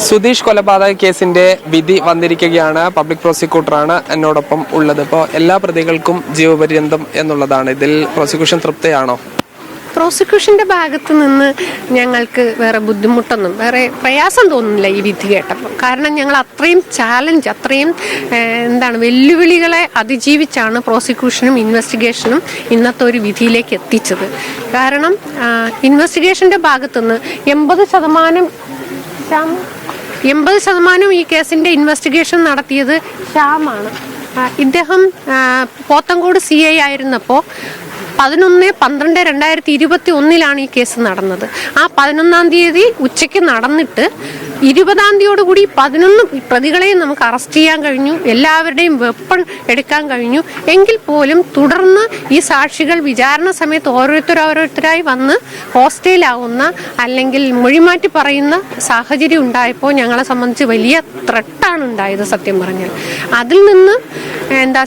സുധീഷ് കൊലപാതക കേസിന്റെ വിധി വന്നിരിക്കുകയാണ്. പബ്ലിക് പ്രോസിക്യൂട്ടറാണ് എന്നോടൊപ്പം ഉള്ളത്. ഇപ്പോൾ എല്ലാ പ്രതികൾക്കും ജീവപര്യന്തം എന്നുള്ളതാണ്. ഇതിൽ പ്രോസിക്യൂഷൻ തൃപ്തിയാണോ? പ്രോസിക്യൂഷന്റെ ഭാഗത്ത് നിന്ന് ഞങ്ങൾക്ക് വേറെ ബുദ്ധിമുട്ടൊന്നും വേറെ പ്രയാസം തോന്നുന്നില്ല ഈ വിധി കേട്ടപ്പോൾ. കാരണം ഞങ്ങൾ അത്രയും ചാലഞ്ച് അത്രയും വെല്ലുവിളികളെ അതിജീവിച്ചാണ് പ്രോസിക്യൂഷനും ഇൻവെസ്റ്റിഗേഷനും ഇന്നത്തെ ഒരു വിധിയിലേക്ക് എത്തിച്ചത്. കാരണം ഇൻവെസ്റ്റിഗേഷന്റെ ഭാഗത്തുനിന്ന് 80% ഈ കേസിന്റെ ഇൻവെസ്റ്റിഗേഷൻ നടത്തിയത് ശ്യാമാണ്. ഇദ്ദേഹം പോത്തങ്കോട് CI ആയിരുന്നപ്പോൾ 11/12/2021 ഈ കേസ് നടന്നത്. ആ 11-ാം തീയതി ഉച്ചയ്ക്ക് നടന്നിട്ട് 20-ാം തീയതിയോടുകൂടി 11 പ്രതികളെയും നമുക്ക് അറസ്റ്റ് ചെയ്യാൻ കഴിഞ്ഞു. എല്ലാവരുടെയും വെപ്പൺ എടുക്കാൻ കഴിഞ്ഞു. എങ്കിൽ പോലും തുടർന്ന് ഈ സാക്ഷികൾ വിചാരണ സമയത്ത് ഓരോരുത്തരായി വന്ന് ഹോസ്റ്റലാവുന്ന അല്ലെങ്കിൽ മൊഴിമാറ്റി പറയുന്ന സാഹചര്യം ഉണ്ടായപ്പോൾ ഞങ്ങളെ സംബന്ധിച്ച് വലിയ ത്രെട്ടാണ് ഉണ്ടായത്. സത്യം പറഞ്ഞാൽ അതിൽ നിന്ന്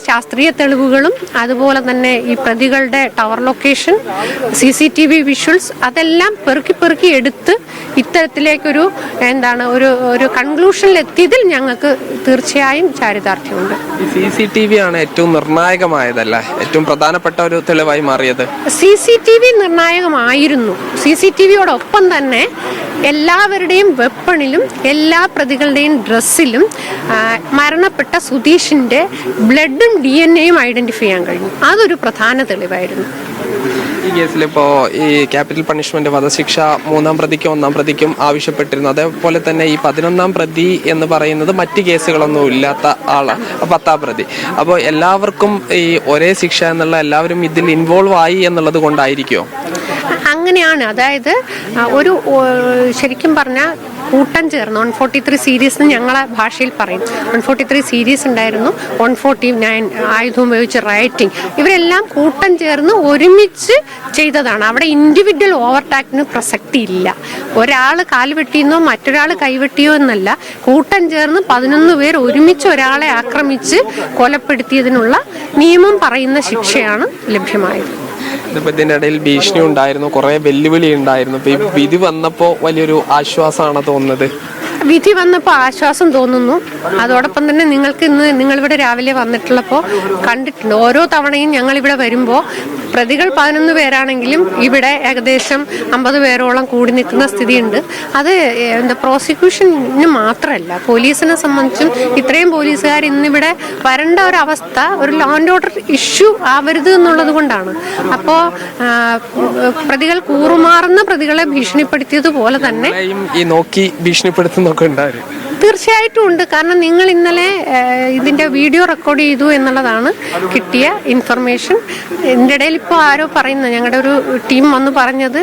ശാസ്ത്രീയ തെളിവുകളും അതുപോലെ തന്നെ ഈ പ്രതികളുടെ ടവർ ലൊക്കേഷൻ, CCTV വിഷ്വൽസ് അതെല്ലാം പെറുക്കി എടുത്ത് ഇത്തരത്തിലേക്കൊരു ഒരു കൺക്ലൂഷനിൽ എത്തിയതിൽ ഞങ്ങൾക്ക് തീർച്ചയായും ചാരിതാർത്ഥ്യമുണ്ട്. CCTV ആണ് ഏറ്റവും നിർണായകമായതല്ലേ, ഏറ്റവും പ്രധാനപ്പെട്ട ഒരു തെളിവായി മാറിയത്? CCTV നിർണായകമായിരുന്നു. CCTVയോടൊപ്പം തന്നെ എല്ലാവരുടെയും വെപ്പണിലും എല്ലാ പ്രതികളുടെയും ഡ്രസ്സിലും മരണപ്പെട്ട സുധീഷിന്റെ ബ്ലഡും DNA ഐഡന്റിഫൈ ചെയ്യാൻ കഴിഞ്ഞു. അതൊരു പ്രധാന തെളിവായിരുന്നു. ഈ കേസിലിപ്പോ ഈ ക്യാപിറ്റൽ പണിഷ്മെന്റ് വധശിക്ഷ 3-ാം പ്രതിക്കും 1-ാം പ്രതിക്കും ആവശ്യപ്പെട്ടിരുന്നു. അതേപോലെ തന്നെ ഈ 11-ാം പ്രതി എന്ന് പറയുന്നത് മറ്റ് കേസുകളൊന്നും ഇല്ലാത്ത ആളാണ്, 10-ാം പ്രതി. അപ്പോൾ എല്ലാവർക്കും ഈ ഒരേ ശിക്ഷ എന്നുള്ള എല്ലാവരും ഇതിൽ ഇൻവോൾവ് ആയി എന്നുള്ളത് കൊണ്ടായിരിക്കുമോ? അങ്ങനെയാണ്. അതായത് ശരിക്കും പറഞ്ഞാൽ കൂട്ടം ചേർന്ന് 143 സീരീസ് ഞങ്ങളെ ഭാഷയിൽ പറയും. 143 സീരീസ് ഉണ്ടായിരുന്നു, 149 ആയുധം ഉപയോഗിച്ച് റൈറ്റിംഗ്, ഇവരെല്ലാം കൂട്ടം ചേർന്ന് ഒരുമിച്ച് ചെയ്തതാണ്. അവിടെ ഇൻഡിവിജ്വൽ ഓവർടാക്കിന് പ്രസക്തി ഇല്ല. ഒരാൾ കാല് വെട്ടിയെന്നോ മറ്റൊരാൾ കൈവെട്ടിയോ എന്നല്ല, കൂട്ടം ചേർന്ന് 11 പേർ ഒരുമിച്ച് ഒരാളെ ആക്രമിച്ച് കൊലപ്പെടുത്തിയതിനുള്ള നിയമം പറയുന്ന ശിക്ഷയാണ് ലഭ്യമായത്. ഇതിന്റെ ഇടയിൽ ഭീഷണി ഉണ്ടായിരുന്നു, കുറെ വെല്ലുവിളി ഉണ്ടായിരുന്നു. ഇപ്പൊ ഈ വിധി വന്നപ്പോ വലിയൊരു ആശ്വാസമാണ് തോന്നുന്നത്. വിധി വന്നപ്പോൾ ആശ്വാസം തോന്നുന്നു. അതോടൊപ്പം തന്നെ നിങ്ങളിവിടെ രാവിലെ വന്നിട്ടുള്ളപ്പോൾ കണ്ടിട്ടുണ്ട്, ഓരോ തവണയും ഞങ്ങളിവിടെ വരുമ്പോൾ പ്രതികൾ 11 പേരാണെങ്കിലും ഇവിടെ ഏകദേശം 50 പേരോളം കൂടി നിൽക്കുന്ന സ്ഥിതിയുണ്ട്. അത് പ്രോസിക്യൂഷന് മാത്രമല്ല, പോലീസിനെ സംബന്ധിച്ചും ഇത്രയും പോലീസുകാർ ഇന്നിവിടെ വരേണ്ട ഒരവസ്ഥ ഒരു ലോ ആൻഡ് ഓർഡർ ഇഷ്യൂ ആവരുത് എന്നുള്ളത് കൊണ്ടാണ്. അപ്പോൾ പ്രതികൾ കൂറുമാറുന്ന പ്രതികളെ ഭീഷണിപ്പെടുത്തിയതുപോലെ തന്നെ ഈ നോക്കി ഭീഷണിപ്പെടുത്തുന്നൊക്കെ ഉണ്ടായിരുന്നു. തീർച്ചയായിട്ടും ഉണ്ട്. കാരണം നിങ്ങൾ ഇന്നലെ ഇതിന്റെ വീഡിയോ റെക്കോർഡ് ചെയ്തു എന്നുള്ളതാണ് കിട്ടിയ ഇൻഫർമേഷൻ. ഇതിൻ്റെ ഇടയിൽ ഇപ്പോൾ ആരോ പറയുന്നത്, ഞങ്ങളുടെ ഒരു ടീം വന്ന് പറഞ്ഞത്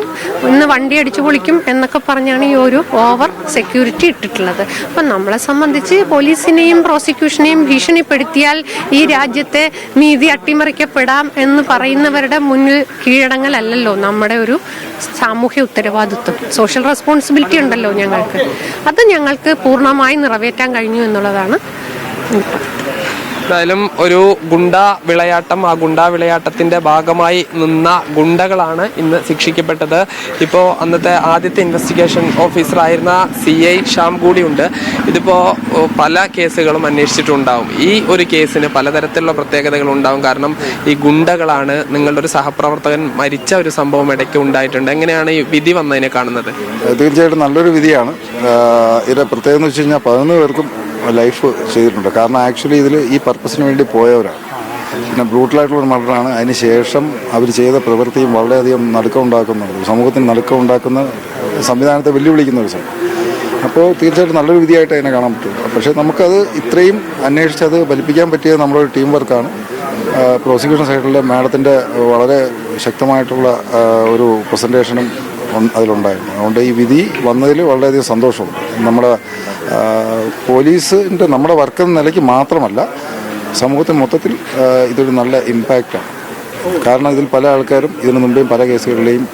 ഇന്ന് വണ്ടി അടിച്ചു പൊളിക്കും എന്നൊക്കെ പറഞ്ഞാണ് ഈ ഒരു ഓവർ സെക്യൂരിറ്റി ഇട്ടിട്ടുള്ളത്. അപ്പം നമ്മളെ സംബന്ധിച്ച് പോലീസിനെയും പ്രോസിക്യൂഷനെയും ഭീഷണിപ്പെടുത്തിയാൽ ഈ രാജ്യത്തെ നീതി അട്ടിമറിക്കപ്പെടാം എന്ന് പറയുന്നവരുടെ മുന്നിൽ കീഴടങ്ങലല്ലോ നമ്മുടെ ഒരു സാമൂഹ്യ ഉത്തരവാദിത്വം. സോഷ്യൽ റെസ്പോൺസിബിലിറ്റി ഉണ്ടല്ലോ ഞങ്ങൾക്ക്. അത് ഞങ്ങൾക്ക് പൂർണ്ണമായി നിറവേറ്റാൻ കഴിഞ്ഞു എന്നുള്ളതാണ്. എന്തായാലും ഒരു ഗുണ്ടാ വിളയാട്ടം, ആ ഗുണ്ടാ വിളയാട്ടത്തിന്റെ ഭാഗമായി നിന്ന ഗുണ്ടകളാണ് ഇന്ന് ശിക്ഷിക്കപ്പെട്ടത്. ഇപ്പോൾ അന്നത്തെ ആദ്യത്തെ ഇൻവെസ്റ്റിഗേഷൻ ഓഫീസറായിരുന്ന CI ശ്യാം കൂടിയുണ്ട്. ഇതിപ്പോൾ പല കേസുകളും അന്വേഷിച്ചിട്ടുണ്ടാവും. ഈ ഒരു കേസിന് പലതരത്തിലുള്ള പ്രത്യേകതകൾ ഉണ്ടാവും. കാരണം ഈ ഗുണ്ടകളാണ്. നിങ്ങളുടെ ഒരു സഹപ്രവർത്തകൻ മരിച്ച ഒരു സംഭവം ഇടയ്ക്ക് ഉണ്ടായിട്ടുണ്ട്. എങ്ങനെയാണ് ഈ വിധി വന്നതിനെ കാണുന്നത്? തീർച്ചയായിട്ടും നല്ലൊരു വിധിയാണ്. ഇതിന്റെ പ്രത്യേകത എന്ന് വെച്ച് കഴിഞ്ഞാൽ 11 പേർക്കും ലൈഫ് ചെയ്തിട്ടുണ്ട്. കാരണം ആക്ച്വലി ഇതിൽ ഈ പർപ്പസിന് വേണ്ടി പോയവരാണ്. പിന്നെ ബ്രൂട്ടലായിട്ടുള്ളൊരു മർഡറാണ്. അതിന് ശേഷം അവർ ചെയ്ത പ്രവൃത്തിയും വളരെയധികം നടുക്കമുണ്ടാക്കുന്നുണ്ട്, സമൂഹത്തിന് നടുക്കമുണ്ടാക്കുന്ന സംവിധാനത്തെ വെല്ലുവിളിക്കുന്ന ഒരു സംഭവം. അപ്പോൾ തീർച്ചയായിട്ടും നല്ലൊരു വിധിയായിട്ട് അതിനെ കാണാൻ പറ്റും. പക്ഷേ നമുക്കത് ഇത്രയും അന്വേഷിച്ചത് ഫലിപ്പിക്കാൻ പറ്റിയത് നമ്മുടെ ഒരു ടീം വർക്കാണ്. പ്രോസിക്യൂഷൻ സൈഡിലെ മാഡത്തിൻ്റെ വളരെ ശക്തമായിട്ടുള്ള ഒരു പ്രസൻറ്റേഷനും അതിലുണ്ടായിരുന്നു. അതുകൊണ്ട് ഈ വിധി വന്നതിൽ വളരെയധികം സന്തോഷമുണ്ട്. നമ്മുടെ പോലീസിൻ്റെ നമ്മുടെ വർക്ക് എന്ന നിലയ്ക്ക് മാത്രമല്ല, സമൂഹത്തിന് മൊത്തത്തിൽ ഇതൊരു നല്ല ഇമ്പാക്റ്റാണ്. കാരണം ഇതിൽ പല ആൾക്കാരും ഇതിനു മുമ്പേയും പല കേസുകളിലെയും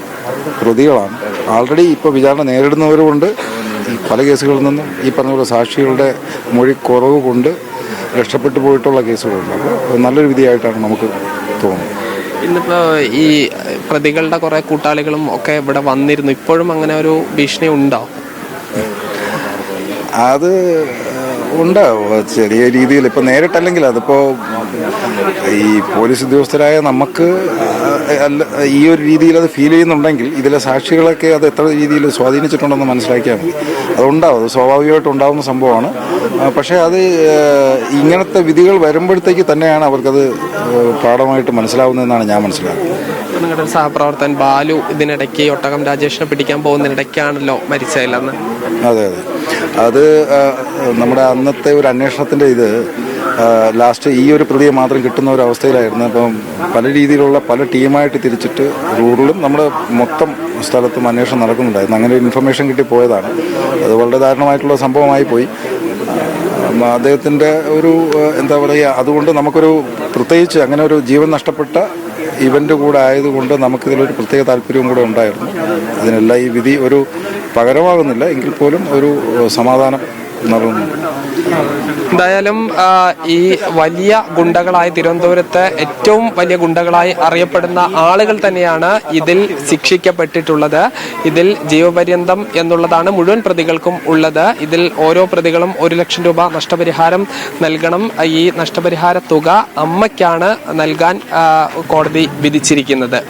പ്രതികളാണ്. ആൾറെഡി ഇപ്പോൾ വിചാരണ നേരിടുന്നവരുമുണ്ട്. പല കേസുകളിൽ നിന്നും ഈ പറഞ്ഞ പോലെ സാക്ഷികളുടെ മൊഴി കുറവ് കൊണ്ട് രക്ഷപ്പെട്ടു പോയിട്ടുള്ള കേസുകളുണ്ട്. അപ്പോൾ നല്ലൊരു വിധിയായിട്ടാണ് നമുക്ക് തോന്നുന്നത്. ഇന്നിപ്പോൾ ഈ പ്രതികളുടെ കുറേ കൂട്ടാളികളും ഒക്കെ ഇവിടെ വന്നിരുന്നു. ഇപ്പോഴും അങ്ങനെ ഒരു ഭീഷണി ഉണ്ടോ? അത് ഉണ്ടാവും ചെറിയ രീതിയിൽ. ഇപ്പം നേരിട്ടല്ലെങ്കിൽ അതിപ്പോൾ ഈ പോലീസ് ഉദ്യോഗസ്ഥരായ നമുക്ക് അല്ല ഈ ഒരു രീതിയിൽ അത് ഫീൽ ചെയ്യുന്നുണ്ടെങ്കിൽ ഇതിലെ സാക്ഷികളൊക്കെ അത് എത്ര രീതിയിൽ സ്വാധീനിച്ചിട്ടുണ്ടെന്ന് മനസ്സിലാക്കിയാൽ മതി. അതുണ്ടാവും, അത് സ്വാഭാവികമായിട്ട് ഉണ്ടാകുന്ന സംഭവമാണ്. പക്ഷേ അത് ഇങ്ങനത്തെ വിധികൾ വരുമ്പോഴത്തേക്ക് തന്നെയാണ് അവർക്കത് പാഠമായിട്ട് മനസ്സിലാവുന്നതെന്നാണ് ഞാൻ മനസ്സിലാക്കുന്നത്. നിങ്ങളുടെ സഹപ്രവർത്തകൻ ബാലു ഇതിനിടയ്ക്ക് ഒട്ടകം രാജേഷിനെ പിടിക്കാൻ പോകുന്നതിനിടയ്ക്കാണല്ലോ മരിച്ചതില്ലെന്ന്. അതെ അതെ, അത് നമ്മുടെ അന്നത്തെ ഒരു അന്വേഷണത്തിൻ്റെ ഇത് ലാസ്റ്റ് ഈ ഒരു പ്രതിയെ മാത്രം കിട്ടുന്ന ഒരു അവസ്ഥയിലായിരുന്നു. അപ്പം പല രീതിയിലുള്ള പല ടീമായിട്ട് തിരിച്ചിട്ട് റൂറലും നമ്മുടെ മൊത്തം സ്ഥലത്തും അന്വേഷണം നടക്കുന്നുണ്ടായിരുന്നു. അങ്ങനെ ഒരു ഇൻഫർമേഷൻ കിട്ടി പോയതാണ്. അത് വളരെ ദാരുണമായിട്ടുള്ള സംഭവമായി പോയി. അദ്ദേഹത്തിൻ്റെ ഒരു എന്താ പറയുക, അതുകൊണ്ട് നമുക്കൊരു പ്രത്യേകിച്ച് അങ്ങനെ ഒരു ജീവൻ നഷ്ടപ്പെട്ട ഇവൻ്റ് കൂടെ ആയതുകൊണ്ട് നമുക്കിതിലൊരു പ്രത്യേക താല്പര്യവും കൂടെ ഉണ്ടായിരുന്നു. അതിനെല്ലാം ഈ വിധി ഒരു പകരമാകുന്നില്ല എങ്കിൽ പോലും ഒരു സമാധാനം നൽകുന്നു. എന്തായാലും ഈ വലിയ ഗുണ്ടകളായി തിരുവനന്തപുരത്ത് ഏറ്റവും വലിയ ഗുണ്ടകളായി അറിയപ്പെടുന്ന ആളുകൾ തന്നെയാണ് ഇതിൽ ശിക്ഷിക്കപ്പെട്ടിട്ടുള്ളത്. ഇതിൽ ജീവപര്യന്തം എന്നുള്ളതാണ് മുഴുവൻ പ്രതികൾക്കും ഉള്ളത്. ഇതിൽ ഓരോ പ്രതികളും 1 ലക്ഷം രൂപ നഷ്ടപരിഹാരം നൽകണം. ഈ നഷ്ടപരിഹാര തുക അമ്മയ്ക്കാണ് നൽകാൻ കോടതി വിധിച്ചിരിക്കുന്നത്.